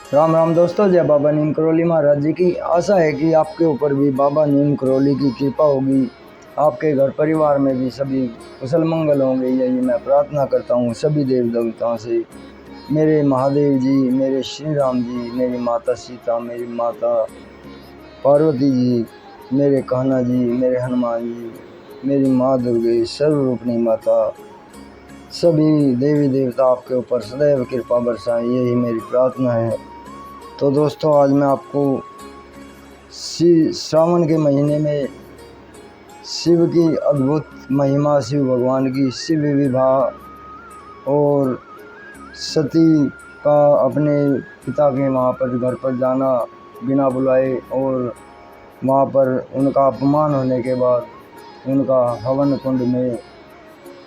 राम राम दोस्तों, जय बाबा नीम करौली महाराज जी की। आशा है कि आपके ऊपर भी बाबा नीम करौली की कृपा होगी, आपके घर परिवार में भी सभी कुशल मंगल होंगे, यही मैं प्रार्थना करता हूँ सभी देव देवताओं से। मेरे महादेव जी, मेरे श्री राम जी, मेरी माता सीता, मेरी माता पार्वती जी, मेरे कान्हा जी, मेरे हनुमान जी, मेरी माँ दुर्गे सर्वरूपणी माता, सभी देवी देवता आपके ऊपर सदैव कृपा बरसाएं, यही मेरी प्रार्थना है। तो दोस्तों, आज मैं आपको श्रावण के महीने में शिव की अद्भुत महिमा, शिव भगवान की शिव विवाह और सती का अपने पिता के वहाँ पर घर पर जाना बिना बुलाए और वहाँ पर उनका अपमान होने के बाद उनका हवन कुंड में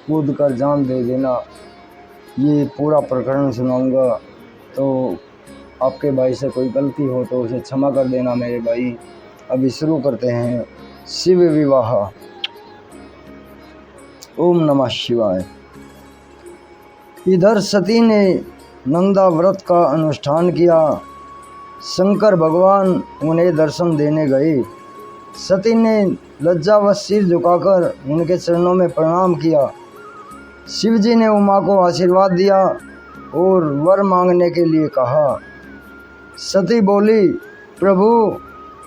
कूद कर जान दे देना, ये पूरा प्रकरण सुनाऊंगा। तो आपके भाई से कोई गलती हो तो उसे क्षमा कर देना मेरे भाई। अभी शुरू करते हैं शिव विवाह। ओम नमः शिवाय। इधर सती ने नंदा व्रत का अनुष्ठान किया। शंकर भगवान उन्हें दर्शन देने गए। सती ने लज्जावश सिर झुकाकर उनके चरणों में प्रणाम किया। शिवजी ने उमा को आशीर्वाद दिया और वर मांगने के लिए कहा। सती बोली, प्रभु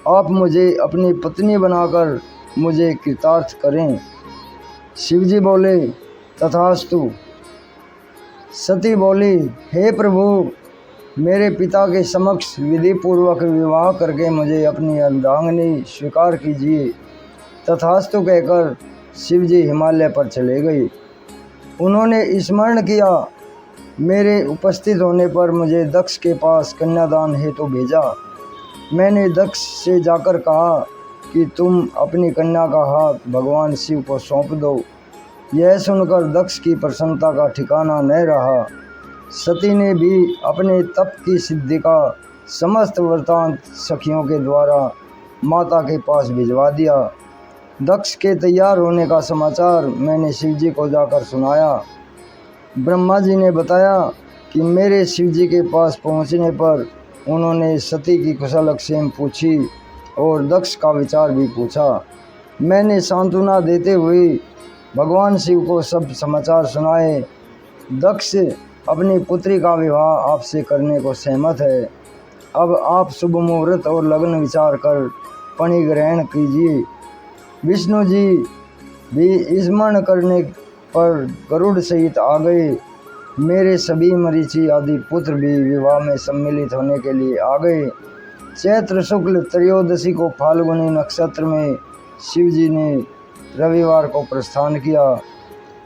आप मुझे अपनी पत्नी बनाकर मुझे कृतार्थ करें। शिवजी बोले, तथास्तु। सती बोली, हे प्रभु, मेरे पिता के समक्ष विधि पूर्वक विवाह करके मुझे अपनी अर्धांगिनी स्वीकार कीजिए। तथास्तु कहकर शिवजी हिमालय पर चले गए। उन्होंने स्मरण किया, मेरे उपस्थित होने पर मुझे दक्ष के पास कन्यादान हेतु भेजा। मैंने दक्ष से जाकर कहा कि तुम अपनी कन्या का हाथ भगवान शिव को सौंप दो। यह सुनकर दक्ष की प्रसन्नता का ठिकाना न रहा। सती ने भी अपने तप की सिद्धि का समस्त वृत्तांत सखियों के द्वारा माता के पास भिजवा दिया। दक्ष के तैयार होने का समाचार मैंने शिवजी को जाकर सुनाया। ब्रह्मा जी ने बताया कि मेरे शिवजी के पास पहुंचने पर उन्होंने सती की कुशलक्षेम पूछी और दक्ष का विचार भी पूछा। मैंने सांत्वना देते हुए भगवान शिव को सब समाचार सुनाए। दक्ष अपनी पुत्री का विवाह आपसे करने को सहमत है। अब आप शुभ मुहूर्त और लग्न विचार कर पणि ग्रहण कीजिए। विष्णु जी भी स्मरण करने पर गरुड़ सहित आ गए। मेरे सभी मरीचि आदि पुत्र भी विवाह में सम्मिलित होने के लिए आ गए। चैत्र शुक्ल त्रयोदशी को फाल्गुनी नक्षत्र में शिवजी ने रविवार को प्रस्थान किया।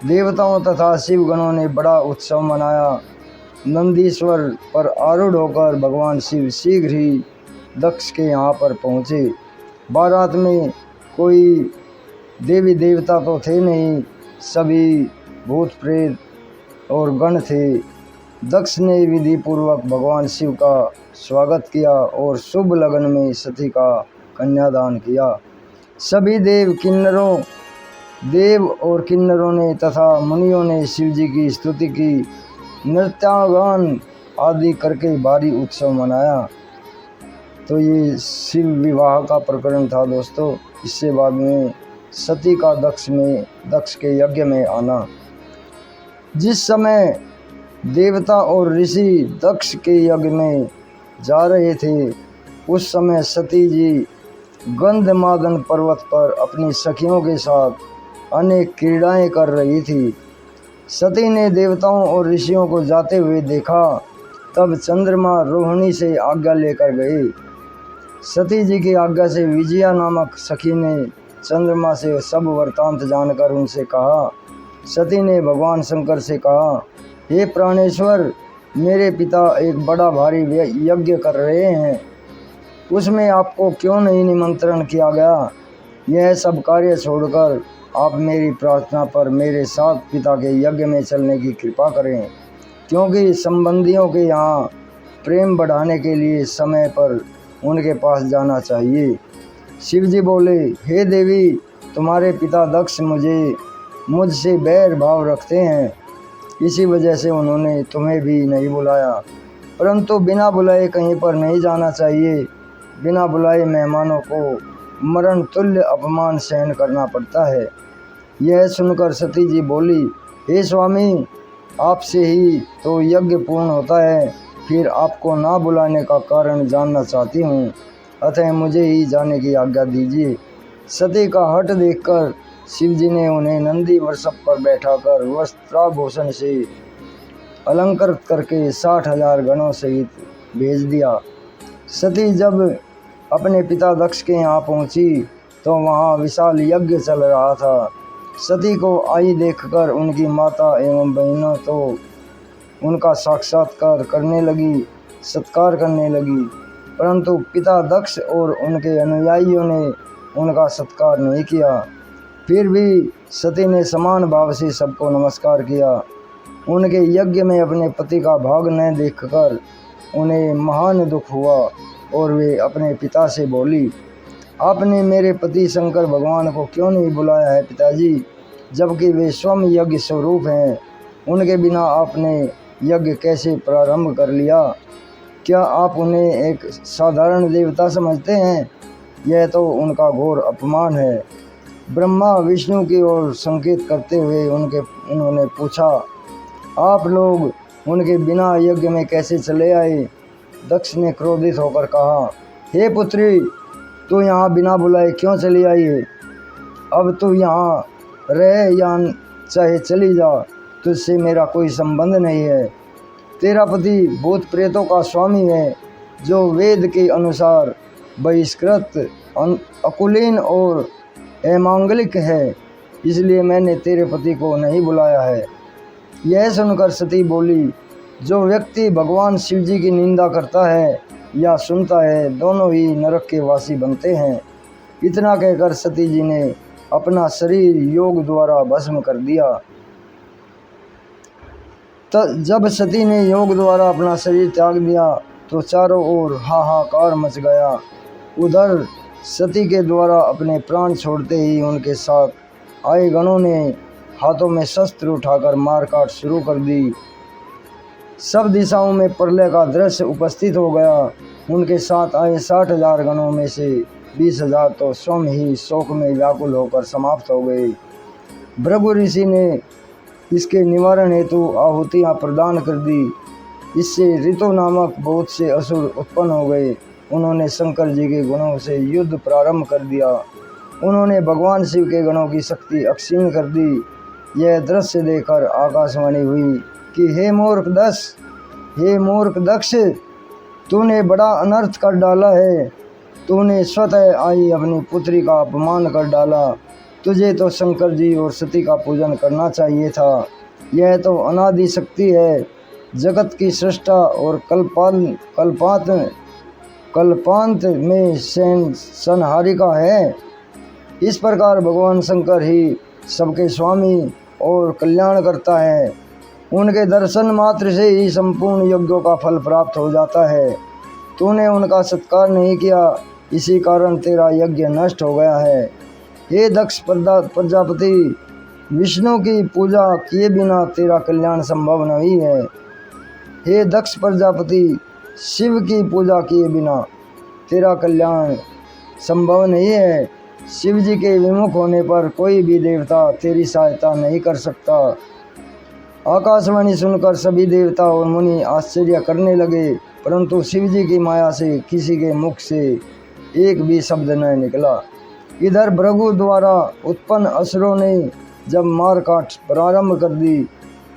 देवताओं तथा शिवगणों ने बड़ा उत्सव मनाया। नंदीश्वर पर आरूढ़ होकर भगवान शिव शीघ्र ही दक्ष के यहाँ पर पहुँचे। बारात में कोई देवी देवता तो थे नहीं, सभी भूत प्रेत और गण थे। दक्ष ने विधि पूर्वक भगवान शिव का स्वागत किया और शुभ लगन में सती का कन्यादान किया। सभी देव और किन्नरों ने तथा मुनियों ने शिवजी की स्तुति की। नृत्यागान आदि करके भारी उत्सव मनाया। तो ये शिव विवाह का प्रकरण था दोस्तों। इससे बाद में सती का दक्ष के यज्ञ में आना। जिस समय देवता और ऋषि दक्ष के यज्ञ में जा रहे थे, उस समय सती जी गंधमादन पर्वत पर अपनी सखियों के साथ अनेक क्रीड़ाएं कर रही थी। सती ने देवताओं और ऋषियों को जाते हुए देखा। तब चंद्रमा रोहिणी से आज्ञा लेकर गए। सती जी की आज्ञा से विजया नामक सखी ने चंद्रमा से सब वृत्तांत जानकर उनसे कहा। सती ने भगवान शंकर से कहा, हे प्राणेश्वर, मेरे पिता एक बड़ा भारी यज्ञ कर रहे हैं, उसमें आपको क्यों नहीं निमंत्रण किया गया? यह सब कार्य छोड़कर आप मेरी प्रार्थना पर मेरे साथ पिता के यज्ञ में चलने की कृपा करें, क्योंकि संबंधियों के यहाँ प्रेम बढ़ाने के लिए समय पर उनके पास जाना चाहिए। शिवजी बोले, हे देवी, तुम्हारे पिता दक्ष मुझसे बैर भाव रखते हैं, इसी वजह से उन्होंने तुम्हें भी नहीं बुलाया। परंतु बिना बुलाए कहीं पर नहीं जाना चाहिए। बिना बुलाए मेहमानों को मरण तुल्य अपमान सहन करना पड़ता है। यह सुनकर सती जी बोली, हे स्वामी, आपसे ही तो यज्ञ पूर्ण होता है, फिर आपको ना बुलाने का कारण जानना चाहती हूँ, अतः मुझे ही जाने की आज्ञा दीजिए। सती का हठ देखकर शिवजी ने उन्हें नंदी वृषभ पर बैठाकर वस्त्राभूषण से अलंकृत करके 60,000 गणों सहित भेज दिया। सती जब अपने पिता दक्ष के यहाँ पहुँची तो वहाँ विशाल यज्ञ चल रहा था। सती को आई देखकर उनकी माता एवं बहनों तो उनका साक्षात्कार करने लगी, सत्कार करने लगी, परंतु पिता दक्ष और उनके अनुयायियों ने उनका सत्कार नहीं किया। फिर भी सती ने समान भाव से सबको नमस्कार किया। उनके यज्ञ में अपने पति का भाग न देखकर उन्हें महान दुख हुआ और वे अपने पिता से बोली, आपने मेरे पति शंकर भगवान को क्यों नहीं बुलाया है पिताजी, जबकि वे स्वयं यज्ञ स्वरूप हैं। उनके बिना आपने यज्ञ कैसे प्रारंभ कर लिया? क्या आप उन्हें एक साधारण देवता समझते हैं? यह तो उनका घोर अपमान है। ब्रह्मा विष्णु की ओर संकेत करते हुए उन्होंने पूछा, आप लोग उनके बिना यज्ञ में कैसे चले आए? दक्ष ने क्रोधित होकर कहा, हे पुत्री, तू यहाँ बिना बुलाए क्यों चली आई है? अब तू यहाँ रह या चाहे चली जा, तुझसे मेरा कोई संबंध नहीं है। तेरा पति भूत प्रेतों का स्वामी है, जो वेद के अनुसार बहिष्कृत, अकुलीन और अमांगलिक है, इसलिए मैंने तेरे पति को नहीं बुलाया है। यह सुनकर सती बोली, जो व्यक्ति भगवान शिवजी की निंदा करता है या सुनता है, दोनों ही नरक के वासी बनते हैं। इतना कहकर सती जी ने अपना शरीर योग द्वारा भस्म कर दिया। जब सती ने योग द्वारा अपना शरीर त्याग दिया तो चारों ओर हाहाकार मच गया। उधर सती के द्वारा अपने प्राण छोड़ते ही उनके साथ आए गणों ने हाथों में शस्त्र उठाकर मारकाट शुरू कर दी। सब दिशाओं में प्रलय का दृश्य उपस्थित हो गया। उनके साथ आए 60,000 गणों में से 20,000 तो स्वयं ही शोक में व्याकुल होकर समाप्त हो गए। भृगु ऋषि ने इसके निवारण हेतु आहुतियाँ प्रदान कर दी। इससे ऋतु नामक बहुत से असुर उत्पन्न हो गए। उन्होंने शंकर जी के गुणों से युद्ध प्रारंभ कर दिया। उन्होंने भगवान शिव के गणों की शक्ति अक्षीण कर दी। यह दृश्य देखकर आकाशवाणी हुई कि हे मूर्ख दक्ष, तूने बड़ा अनर्थ कर डाला है। तूने स्वतः आई अपनी पुत्री का अपमान कर डाला। तुझे तो शंकर जी और सती का पूजन करना चाहिए था। यह तो अनादि शक्ति है, जगत की सृष्टा और कल्पांत में संहारिका है। इस प्रकार भगवान शंकर ही सबके स्वामी और कल्याण करता है। उनके दर्शन मात्र से ही संपूर्ण यज्ञों का फल प्राप्त हो जाता है। तूने उनका सत्कार नहीं किया, इसी कारण तेरा यज्ञ नष्ट हो गया है। हे दक्ष प्रजापति, विष्णु की पूजा किए बिना तेरा कल्याण संभव नहीं है। हे दक्ष प्रजापति, शिव की पूजा किए बिना तेरा कल्याण संभव नहीं है। शिव जी के विमुख होने पर कोई भी देवता तेरी सहायता नहीं कर सकता। आकाशवाणी सुनकर सभी देवता और मुनि आश्चर्य करने लगे, परंतु शिव जी की माया से किसी के मुख से एक भी शब्द न निकला। इधर भृगु द्वारा उत्पन्न असुरों ने जब मारकाट प्रारंभ कर दी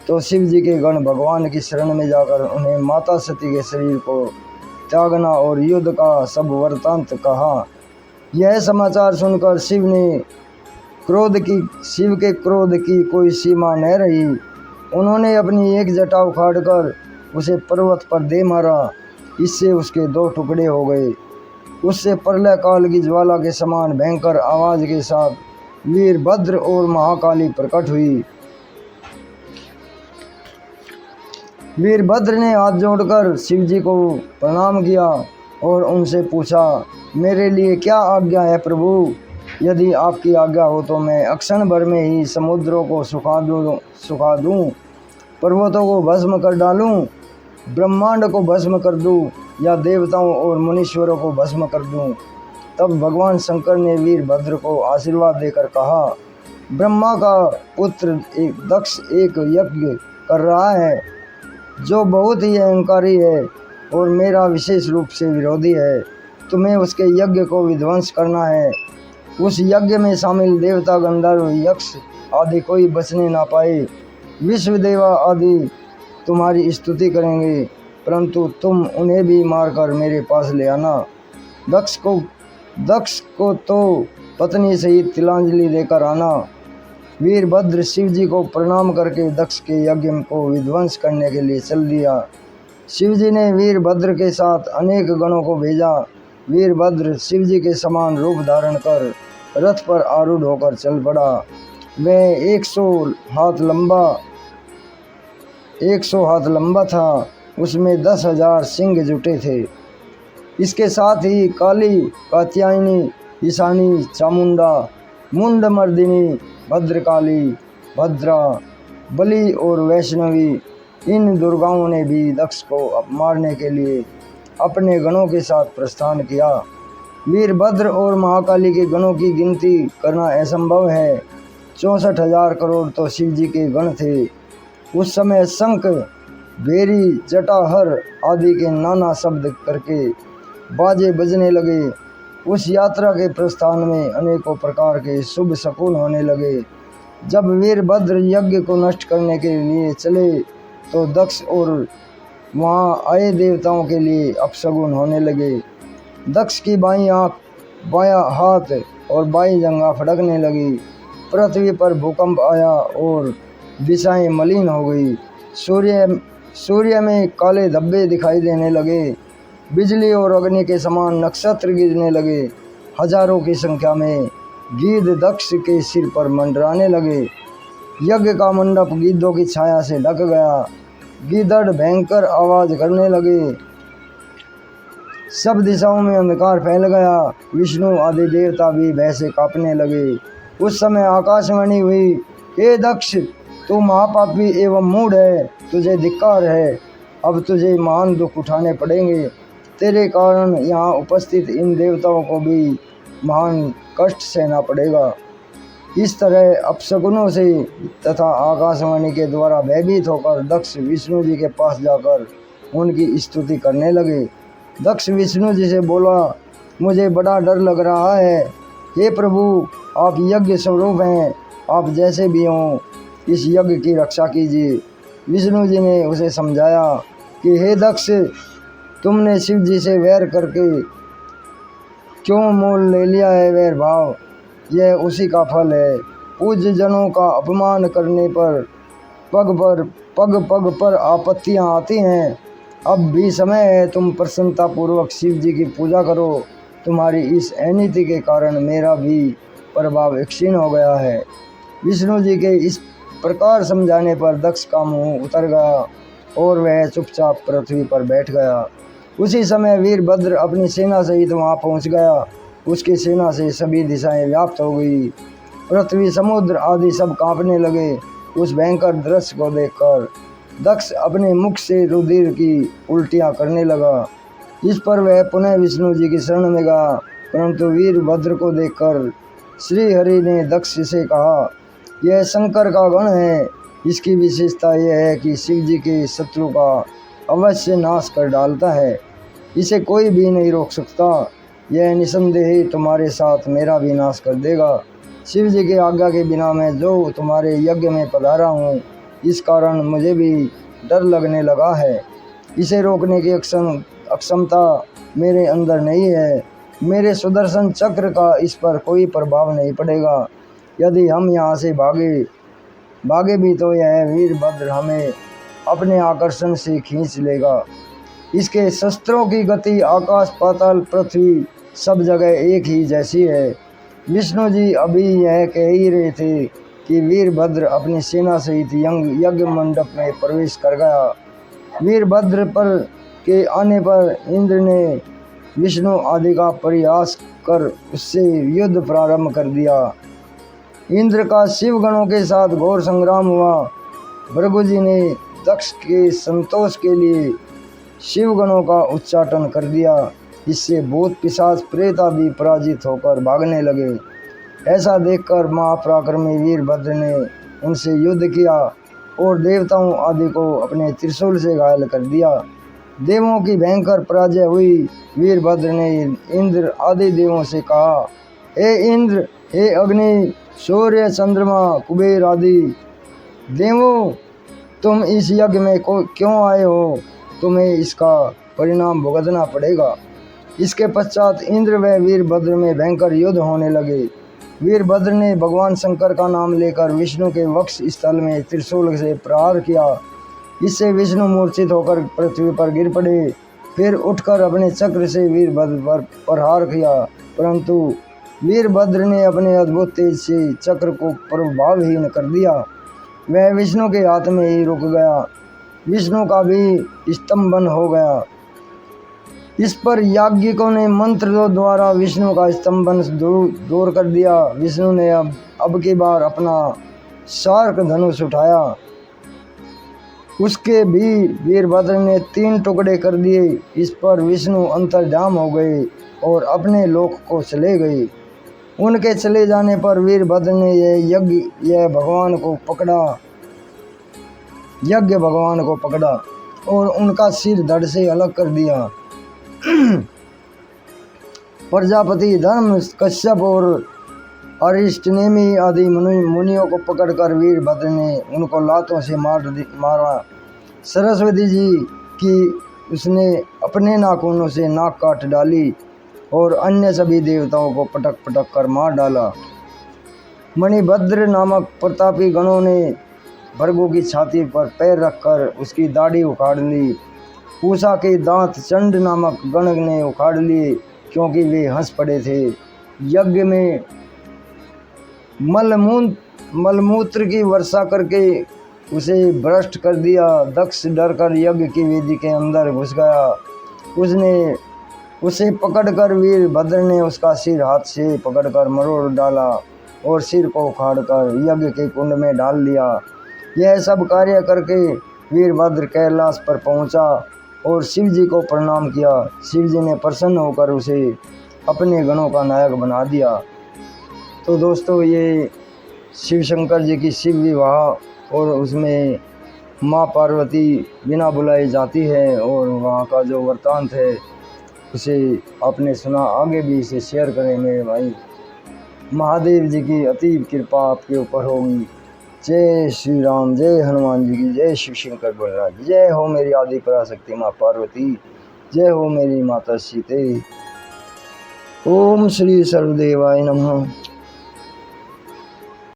तो शिव जी के गण भगवान की शरण में जाकर उन्हें माता सती के शरीर को त्यागना और युद्ध का सब वृत्तांत कहा। यह समाचार सुनकर शिव के क्रोध की कोई सीमा न रही। उन्होंने अपनी एक जटा उखाड़कर उसे पर्वत पर दे मारा। इससे उसके 2 टुकड़े हो गए। उससे प्रलय काल की ज्वाला के समान भयंकर आवाज के साथ वीरभद्र और महाकाली प्रकट हुई। वीरभद्र ने हाथ जोड़कर शिव जी को प्रणाम किया और उनसे पूछा, मेरे लिए क्या आज्ञा है प्रभु? यदि आपकी आज्ञा हो तो मैं अक्षण भर में ही समुद्रों को सुखा दूं, पर्वतों को भस्म कर डालूं ब्रह्मांड को भस्म कर दूं या देवताओं और मुनीश्वरों को भस्म कर दूं। तब भगवान शंकर ने वीरभद्र को आशीर्वाद देकर कहा, ब्रह्मा का पुत्र एक दक्ष एक यज्ञ कर रहा है जो बहुत ही अहंकारी है और मेरा विशेष रूप से विरोधी है। तुम्हें उसके यज्ञ को विध्वंस करना है। उस यज्ञ में शामिल देवता, गंधर्व, यक्ष आदि कोई बचने ना पाए। विश्वदेवा आदि तुम्हारी स्तुति करेंगे, परंतु तुम उन्हें भी मारकर मेरे पास ले आना। दक्ष को तो पत्नी सहित तिलांजलि देकर आना। वीरभद्र शिव जी को प्रणाम करके दक्ष के यज्ञ को विध्वंस करने के लिए चल दिया। शिव जी ने वीरभद्र के साथ अनेक गणों को भेजा। वीरभद्र शिव जी के समान रूप धारण कर रथ पर आरूढ़ होकर चल पड़ा। वह 100 हाथ लंबा था। उसमें 10,000 सिंह जुटे थे। इसके साथ ही काली, कात्यायनी, ईशानी, चामुंडा, मुंडमर्दिनी, भद्रकाली, भद्रा, बलि और वैष्णवी इन दुर्गाओं ने भी दक्ष को मारने के लिए अपने गणों के साथ प्रस्थान किया। वीरभद्र और महाकाली के गणों की गिनती करना असंभव है। 64,000 करोड़ तो शिव जी के गण थे। उस समय शंख, भेरी, जटाहर आदि के नाना शब्द करके बाजे बजने लगे। उस यात्रा के प्रस्थान में अनेकों प्रकार के शुभ शकुन होने लगे। जब वीरभद्र यज्ञ को नष्ट करने के लिए चले तो दक्ष और वहाँ आए देवताओं के लिए अपशगुन होने लगे। दक्ष की बाईं आँख, बायां हाथ और बाईं जंघा फड़कने लगी। पृथ्वी पर भूकंप आया और दिशाएं मलिन हो गई। सूर्य में काले धब्बे दिखाई देने लगे। बिजली और अग्नि के समान नक्षत्र गिरने लगे। हजारों की संख्या में गीध दक्ष के सिर पर मंडराने लगे। यज्ञ का मंडप गीधों की छाया से ढक गया। गीदड़ भयंकर आवाज करने लगे। सब दिशाओं में अंधकार फैल गया। विष्णु आदि देवता भी भय से कांपने लगे। उस समय आकाशवाणी हुई, हे दक्ष, तू महापापी एवं मूढ़ है, तुझे धिक्कार है। अब तुझे महान दुख उठाने पड़ेंगे। तेरे कारण यहाँ उपस्थित इन देवताओं को भी महान कष्ट सहना पड़ेगा। इस तरह अपशकुनों से तथा आकाशवाणी के द्वारा भयभीत होकर दक्ष विष्णु जी के पास जाकर उनकी स्तुति करने लगे। दक्ष विष्णु जी से बोला, मुझे बड़ा डर लग रहा है। हे प्रभु, आप यज्ञ स्वरूप हैं, आप जैसे भी हों इस यज्ञ की रक्षा कीजिए। विष्णु जी ने उसे समझाया कि हे दक्ष, तुमने शिव जी से वैर करके क्यों मोल ले लिया है वैर भाव, यह उसी का फल है। पूज्य जनों का अपमान करने पर पग पर आपत्तियां आती हैं। अब भी समय है, तुम प्रसन्नता पूर्वक शिव जी की पूजा करो। तुम्हारी इस अनीति के कारण मेरा भी प्रभाव क्षीण हो गया है। विष्णु जी के इस प्रकार समझाने पर दक्ष का मुंह उतर गया और वह चुपचाप पृथ्वी पर बैठ गया। उसी समय वीरभद्र अपनी सेना सहित वहां पहुंच गया। उसकी सेना से सभी दिशाएं व्याप्त हो गई। पृथ्वी, समुद्र आदि सब कांपने लगे। उस भयंकर दृश्य को देखकर दक्ष अपने मुख से रुधिर की उल्टियां करने लगा। इस पर वह पुनः विष्णु जी की शरण में गया, परंतु वीरभद्र को देखकर श्री हरि ने दक्ष से कहा, यह शंकर का गण है। इसकी विशेषता यह है कि शिव जी के शत्रु का अवश्य नाश कर डालता है। इसे कोई भी नहीं रोक सकता। यह निसंदेह तुम्हारे साथ मेरा भी नाश कर देगा। शिव जी के आज्ञा के बिना मैं जो तुम्हारे यज्ञ में पधारा हूँ, इस कारण मुझे भी डर लगने लगा है। इसे रोकने की अक्षमता मेरे अंदर नहीं है। मेरे सुदर्शन चक्र का इस पर कोई प्रभाव नहीं पड़ेगा। यदि हम यहाँ से भागे भी तो यह वीरभद्र हमें अपने आकर्षण से खींच लेगा। इसके शस्त्रों की गति आकाश, पाताल, पृथ्वी सब जगह एक ही जैसी है। विष्णु जी अभी यह कह ही रहे थे कि वीरभद्र अपनी सेना सहित यज्ञ मंडप में प्रवेश कर गया। वीरभद्र पर के आने पर इंद्र ने विष्णु आदि का प्रयास कर उससे युद्ध प्रारंभ कर दिया। इंद्र का शिवगणों के साथ घोर संग्राम हुआ। भृगु जी ने दक्ष के संतोष के लिए शिवगणों का उच्चाटन कर दिया। इससे भूत पिशाच प्रेत आदि पराजित होकर भागने लगे। ऐसा देखकर महापराक्रमी वीरभद्र ने उनसे युद्ध किया और देवताओं आदि को अपने त्रिशूल से घायल कर दिया। देवों की भयंकर पराजय हुई। वीरभद्र ने इंद्र आदि देवों से कहा, हे इंद्र, हे अग्नि, सूर्य, चंद्रमा, कुबेर आदि देवों, तुम इस यज्ञ में क्यों आए हो? तुम्हें इसका परिणाम भुगतना पड़ेगा। इसके पश्चात इंद्र व वीरभद्र में भयंकर युद्ध होने लगे। वीरभद्र ने भगवान शंकर का नाम लेकर विष्णु के वक्ष स्थल में त्रिशूल से प्रहार किया। इससे विष्णु मूर्छित होकर पृथ्वी पर गिर पड़े। फिर उठकर अपने चक्र से वीरभद्र पर प्रहार किया, परंतु वीरभद्र ने अपने अद्भुत तेज से चक्र को प्रभावहीन कर दिया। वह विष्णु के हाथ में ही रुक गया। विष्णु का भी स्तंभन हो गया। इस पर याज्ञिकों ने मंत्र द्वारा विष्णु का स्तंभन दूर कर दिया। विष्णु ने अब की बार अपना शार्क धनुष उठाया। उसके भी वीरभद्र ने 3 टुकड़े कर दिए। इस पर विष्णु अंतर्धान हो गए और अपने लोक को चले गए। उनके चले जाने पर वीरभद्र ने यज्ञ भगवान को पकड़ा और उनका सिर धड़ से अलग कर दिया। प्रजापति धर्म, कश्यप और अरिष्टनेमी आदि मुनियों को पकड़कर वीरभद्र ने उनको लातों से मारा। सरस्वती जी की उसने अपने नाखूनों से नाक काट डाली और अन्य सभी देवताओं को पटक पटक कर मार डाला। मणिभद्र नामक प्रतापी गणों ने भृगु की छाती पर पैर रखकर उसकी दाढ़ी उखाड़ ली। पूषा के दांत चंड नामक गण ने उखाड़ लिए, क्योंकि वे हंस पड़े थे। यज्ञ में मलमूत्र की वर्षा करके उसे भ्रष्ट कर दिया। दक्ष डरकर यज्ञ की वेदी के अंदर घुस गया। उसने उसे पकड़कर वीरभद्र ने उसका सिर हाथ से पकड़कर मरोड़ डाला और सिर को उखाड़कर यज्ञ के कुंड में डाल दिया। यह सब कार्य करके वीरभद्र कैलाश पर पहुंचा और शिव जी को प्रणाम किया। शिव जी ने प्रसन्न होकर उसे अपने गणों का नायक बना दिया। तो दोस्तों, ये शिव शंकर जी की शिव विवाह और उसमें माँ पार्वती बिना बुलाए जाती है और वहाँ का जो वृत्तांत है उसे आपने सुना। आगे भी इसे शेयर करें मेरे भाई। महादेव जी की अतीब कृपा आपके ऊपर होगी। जय श्री राम, जय हनुमान जी की, जय शिव शंकर बलराज। जय हो मेरी आदि पराशक्ति माँ पार्वती, जय हो मेरी माता सीते। ओम श्री सर्वदेवाय नमः।